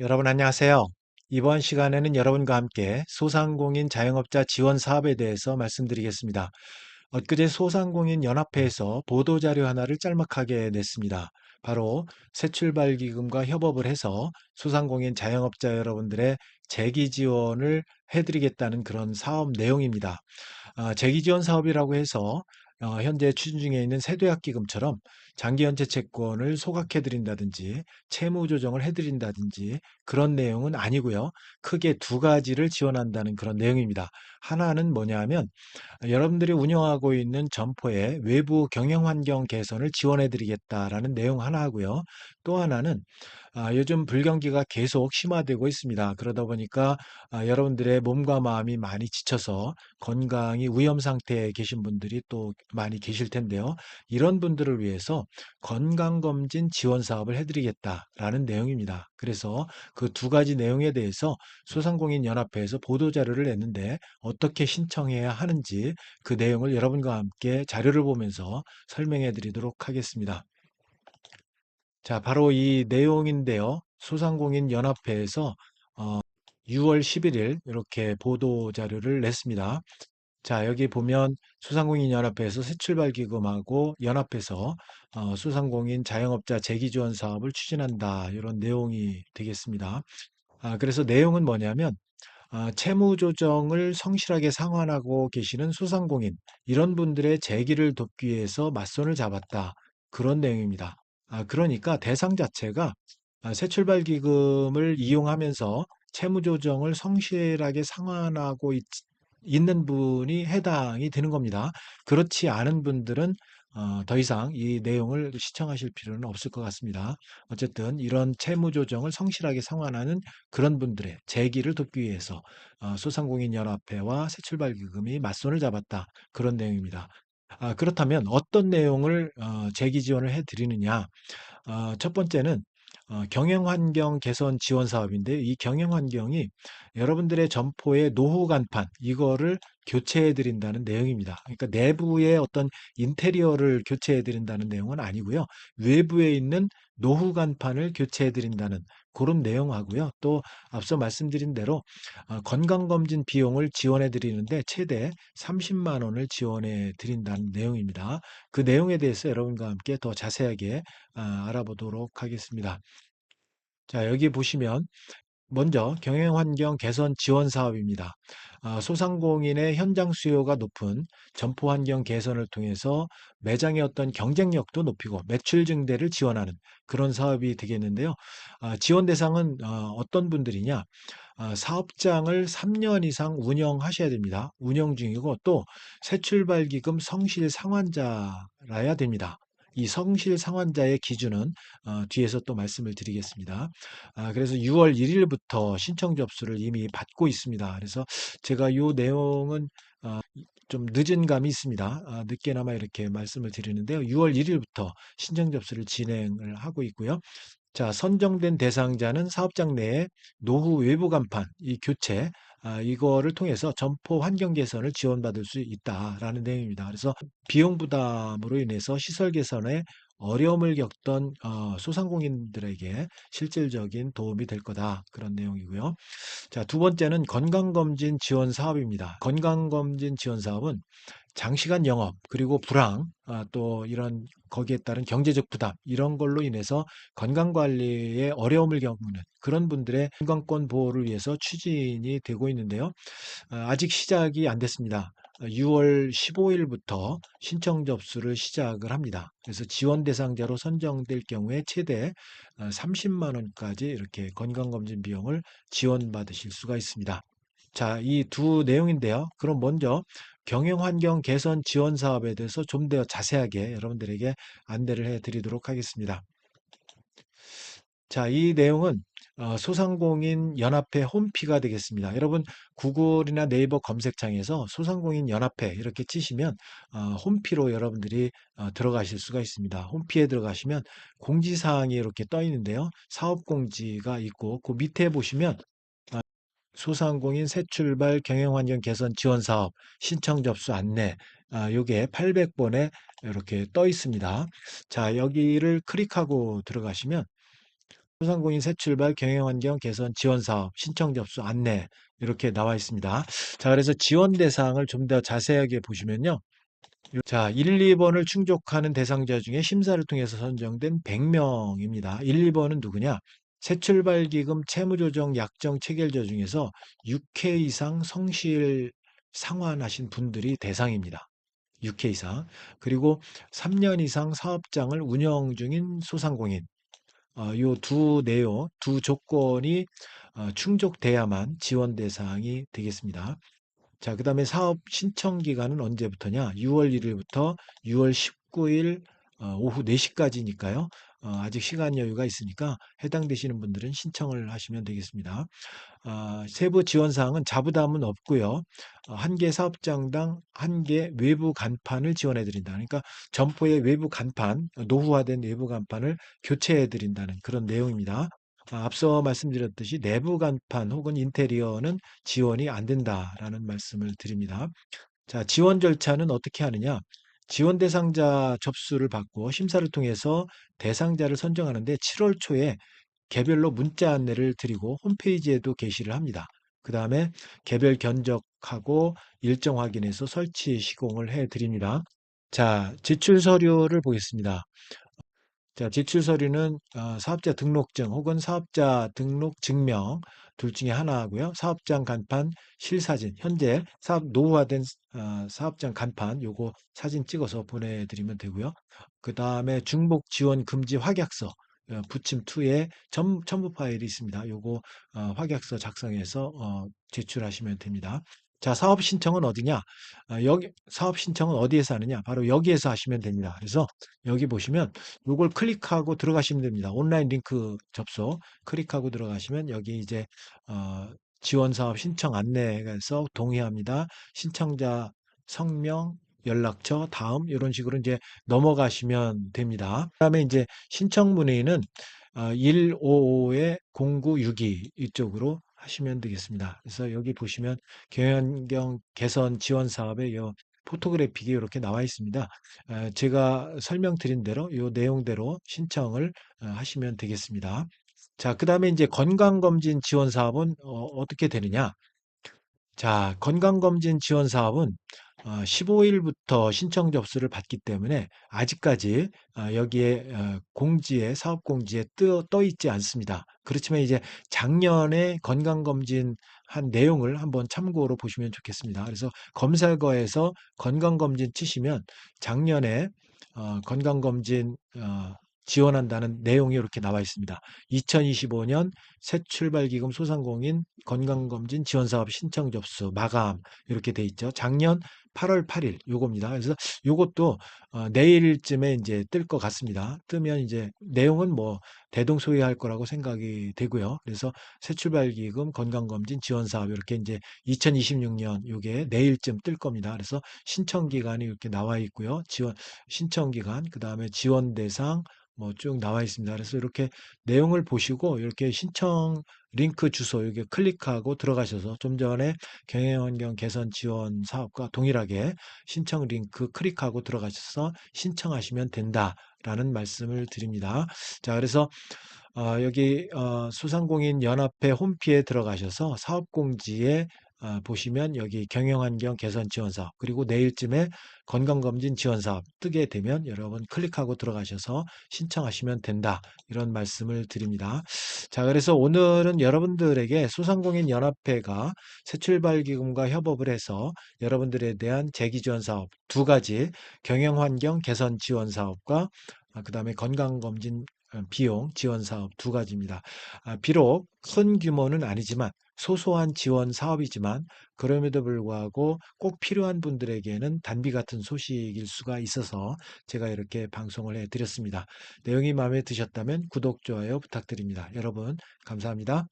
여러분 안녕하세요. 이번 시간에는 여러분과 함께 소상공인 자영업자 지원 사업에 대해서 말씀드리겠습니다. 엊그제 소상공인 연합회에서 보도자료 하나를 짤막하게 냈습니다. 바로 새출발기금과 협업을 해서 소상공인 자영업자 여러분들의 재기 지원을 해드리겠다는 그런 사업 내용입니다. 재기지원 사업이라고 해서 현재 추진 중에 있는 세도약기금처럼 장기연체 채권을 소각해드린다든지 채무 조정을 해드린다든지 그런 내용은 아니고요. 크게 두 가지를 지원한다는 그런 내용입니다. 하나는 뭐냐 하면 여러분들이 운영하고 있는 점포의 외부 경영 환경 개선을 지원해 드리겠다라는 내용 하나 하고요. 또 하나는 요즘 불경기가 계속 심화되고 있습니다. 그러다 보니까 여러분들의 몸과 마음이 많이 지쳐서 건강이 위험 상태에 계신 분들이 또 많이 계실 텐데요. 이런 분들을 위해서 건강검진 지원 사업을 해드리겠다라는 내용입니다. 그래서 그 두 가지 내용에 대해서 소상공인 연합회에서 보도자료를 냈는데 어떻게 신청해야 하는지 그 내용을 여러분과 함께 자료를 보면서 설명해 드리도록 하겠습니다. 자, 바로 이 내용인데요. 소상공인 연합회에서 6월 11일 이렇게 보도 자료를 냈습니다. 자, 여기 보면 소상공인 연합회에서 새출발기금하고 연합해서 소상공인 자영업자 재기지원 사업을 추진한다. 이런 내용이 되겠습니다. 그래서 내용은 뭐냐면 채무 조정을 성실하게 상환하고 계시는 소상공인 이런 분들의 재기를 돕기 위해서 맞선을 잡았다. 그런 내용입니다. 그러니까 대상 자체가 새출발 기금을 이용하면서 채무 조정을 성실하게 상환하고 있는 분이 해당이 되는 겁니다. 그렇지 않은 분들은 더 이상 이 내용을 시청하실 필요는 없을 것 같습니다. 어쨌든 이런 채무 조정을 성실하게 상환하는 그런 분들의 재기를 돕기 위해서 소상공인연합회와 새출발기금이 맞선을 잡았다. 그런 내용입니다. 그렇다면 어떤 내용을 재기 지원을 해드리느냐? 첫 번째는 경영환경 개선 지원 사업인데 이 경영환경이 여러분들의 점포의 노후 간판 이거를 교체해 드린다는 내용입니다. 그러니까 내부의 어떤 인테리어를 교체해 드린다는 내용은 아니고요. 외부에 있는 노후 간판을 교체해 드린다는 그런 내용하고요. 또 앞서 말씀드린 대로 건강검진 비용을 지원해 드리는데 최대 30만 원을 지원해 드린다는 내용입니다. 그 내용에 대해서 여러분과 함께 더 자세하게 알아보도록 하겠습니다. 자, 여기 보시면 먼저 경영환경 개선 지원 사업입니다. 소상공인의 현장 수요가 높은 점포 환경 개선을 통해서 매장의 어떤 경쟁력도 높이고 매출 증대를 지원하는 그런 사업이 되겠는데요. 지원 대상은 어떤 분들이냐? 사업장을 3년 이상 운영하셔야 됩니다. 운영 중이고 또 새출발기금 성실 상환자라야 됩니다. 이 성실 상환자의 기준은 뒤에서 또 말씀을 드리겠습니다. 그래서 6월 1일부터 신청 접수를 이미 받고 있습니다. 그래서 제가 이 내용은 좀 늦은 감이 있습니다. 늦게나마 이렇게 말씀을 드리는데요. 6월 1일부터 신청 접수를 진행을 하고 있고요. 자, 선정된 대상자는 사업장 내에 노후 외부 간판, 이 교체, 이거를 통해서 점포 환경 개선을 지원받을 수 있다라는 내용입니다. 그래서 비용 부담으로 인해서 시설 개선에 어려움을 겪던 소상공인들에게 실질적인 도움이 될 거다. 그런 내용이고요. 자, 두 번째는 건강검진 지원 사업입니다. 건강검진 지원 사업은 장시간 영업, 그리고 불황, 또 이런 거기에 따른 경제적 부담, 이런 걸로 인해서 건강관리에 어려움을 겪는 그런 분들의 건강권 보호를 위해서 추진이 되고 있는데요. 아직 시작이 안 됐습니다. 6월 15일부터 신청 접수를 시작을 합니다. 그래서 지원 대상자로 선정될 경우에 최대 30만 원까지 이렇게 건강검진 비용을 지원받으실 수가 있습니다. 자, 이 두 내용인데요. 그럼 먼저 경영환경 개선 지원 사업에 대해서 좀 더 자세하게 여러분들에게 안내를 해 드리도록 하겠습니다. 자, 이 내용은 소상공인 연합회 홈피가 되겠습니다. 여러분 구글이나 네이버 검색창에서 소상공인 연합회 이렇게 치시면 홈피로 여러분들이 들어가실 수가 있습니다. 홈피에 들어가시면 공지사항이 이렇게 떠 있는데요. 사업 공지가 있고 그 밑에 보시면 소상공인 새출발 경영환경 개선 지원 사업 신청 접수 안내 요게 800번에 이렇게 떠 있습니다. 자, 여기를 클릭하고 들어가시면 소상공인 새출발 경영환경 개선 지원 사업 신청 접수 안내 이렇게 나와 있습니다. 자, 그래서 지원 대상을 좀 더 자세하게 보시면요. 자, 1, 2번을 충족하는 대상자 중에 심사를 통해서 선정된 100명입니다. 1, 2번은 누구냐? 새출발기금 채무조정 약정 체결자 중에서 6회 이상 성실 상환하신 분들이 대상입니다. 6회 이상. 그리고 3년 이상 사업장을 운영 중인 소상공인. 요 두 내용, 두 조건이 충족돼야만 지원 대상이 되겠습니다. 자, 그다음에 사업 신청 기간은 언제부터냐? 6월 1일부터 6월 19일 오후 4시까지니까요. 아직 시간 여유가 있으니까 해당되시는 분들은 신청을 하시면 되겠습니다. 세부 지원 사항은 자부담은 없고요. 한 개 사업장당 한 개 외부 간판을 지원해 드린다. 그러니까 점포의 외부 간판, 노후화된 외부 간판을 교체해 드린다는 그런 내용입니다. 앞서 말씀드렸듯이 내부 간판 혹은 인테리어는 지원이 안 된다라는 말씀을 드립니다. 자, 지원 절차는 어떻게 하느냐? 지원 대상자 접수를 받고 심사를 통해서 대상자를 선정하는데 7월 초에 개별로 문자 안내를 드리고 홈페이지에도 게시를 합니다. 그 다음에 개별 견적하고 일정 확인해서 설치 시공을 해 드립니다. 자, 지출 서류를 보겠습니다. 자, 제출 서류는 사업자 등록증 혹은 사업자 등록 증명 둘 중에 하나고요. 사업장 간판 실사진, 현재 사업 노후화된 사업장 간판 요거 사진 찍어서 보내드리면 되고요. 그 다음에 중복 지원 금지 확약서 부침 2에 첨부 파일이 있습니다. 요거 확약서 작성해서 제출하시면 됩니다. 자, 사업 신청은 어디냐? 여기 사업 신청은 어디에서 하느냐? 바로 여기에서 하시면 됩니다. 그래서 여기 보시면 요걸 클릭하고 들어가시면 됩니다. 온라인 링크 접속 클릭하고 들어가시면 여기 이제 어, 지원 사업 신청 안내에서 동의합니다. 신청자 성명, 연락처, 다음 이런 식으로 이제 넘어가시면 됩니다. 그다음에 이제 신청 문의는 155-0962 이쪽으로 하시면 되겠습니다. 그래서 여기 보시면 경영환경 개선 지원 사업의 요 포토그래픽이 이렇게 나와 있습니다. 제가 설명드린 대로 이 내용대로 신청을 하시면 되겠습니다. 자, 그 다음에 이제 건강검진 지원 사업은 어떻게 되느냐? 자, 건강검진 지원 사업은 15일부터 신청 접수를 받기 때문에 아직까지 여기에 공지에 사업 공지에 떠 있지 않습니다. 그렇지만 이제 작년에 건강검진 한 내용을 한번 참고로 보시면 좋겠습니다. 그래서 검색어에서 건강검진 치시면 작년에 건강검진 지원한다는 내용이 이렇게 나와 있습니다. 2025년 새출발기금 소상공인 건강검진 지원사업 신청 접수 마감 이렇게 돼 있죠. 작년 8월 8일 요겁니다. 그래서 요것도 내일쯤에 이제 뜰 것 같습니다. 뜨면 이제 내용은 뭐 대동소이할 거라고 생각이 되고요. 그래서 새출발기금 건강검진 지원사업 이렇게 이제 2026년 요게 내일쯤 뜰 겁니다. 그래서 신청 기간이 이렇게 나와 있고요. 지원 신청 기간 그다음에 지원 대상 뭐 쭉 나와 있습니다. 그래서 이렇게 내용을 보시고 이렇게 신청 링크 주소 여기 클릭하고 들어가셔서 좀 전에 경영환경 개선 지원 사업과 동일하게 신청 링크 클릭하고 들어가셔서 신청하시면 된다라는 말씀을 드립니다. 자, 그래서 여기 소상공인 연합회 홈피에 들어가셔서 사업공지에 보시면 여기 경영환경 개선 지원 사업 그리고 내일쯤에 건강검진 지원 사업 뜨게 되면 여러분 클릭하고 들어가셔서 신청하시면 된다 이런 말씀을 드립니다. 자, 그래서 오늘은 여러분들에게 소상공인 연합회가 새출발기금과 협업을 해서 여러분들에 대한 재기지원 사업 두 가지 경영환경 개선 지원 사업과 그다음에 건강검진 비용 지원 사업 두 가지입니다. 비록 큰 규모는 아니지만 소소한 지원 사업이지만 그럼에도 불구하고 꼭 필요한 분들에게는 단비 같은 소식일 수가 있어서 제가 이렇게 방송을 해드렸습니다. 내용이 마음에 드셨다면 구독, 좋아요 부탁드립니다. 여러분 감사합니다.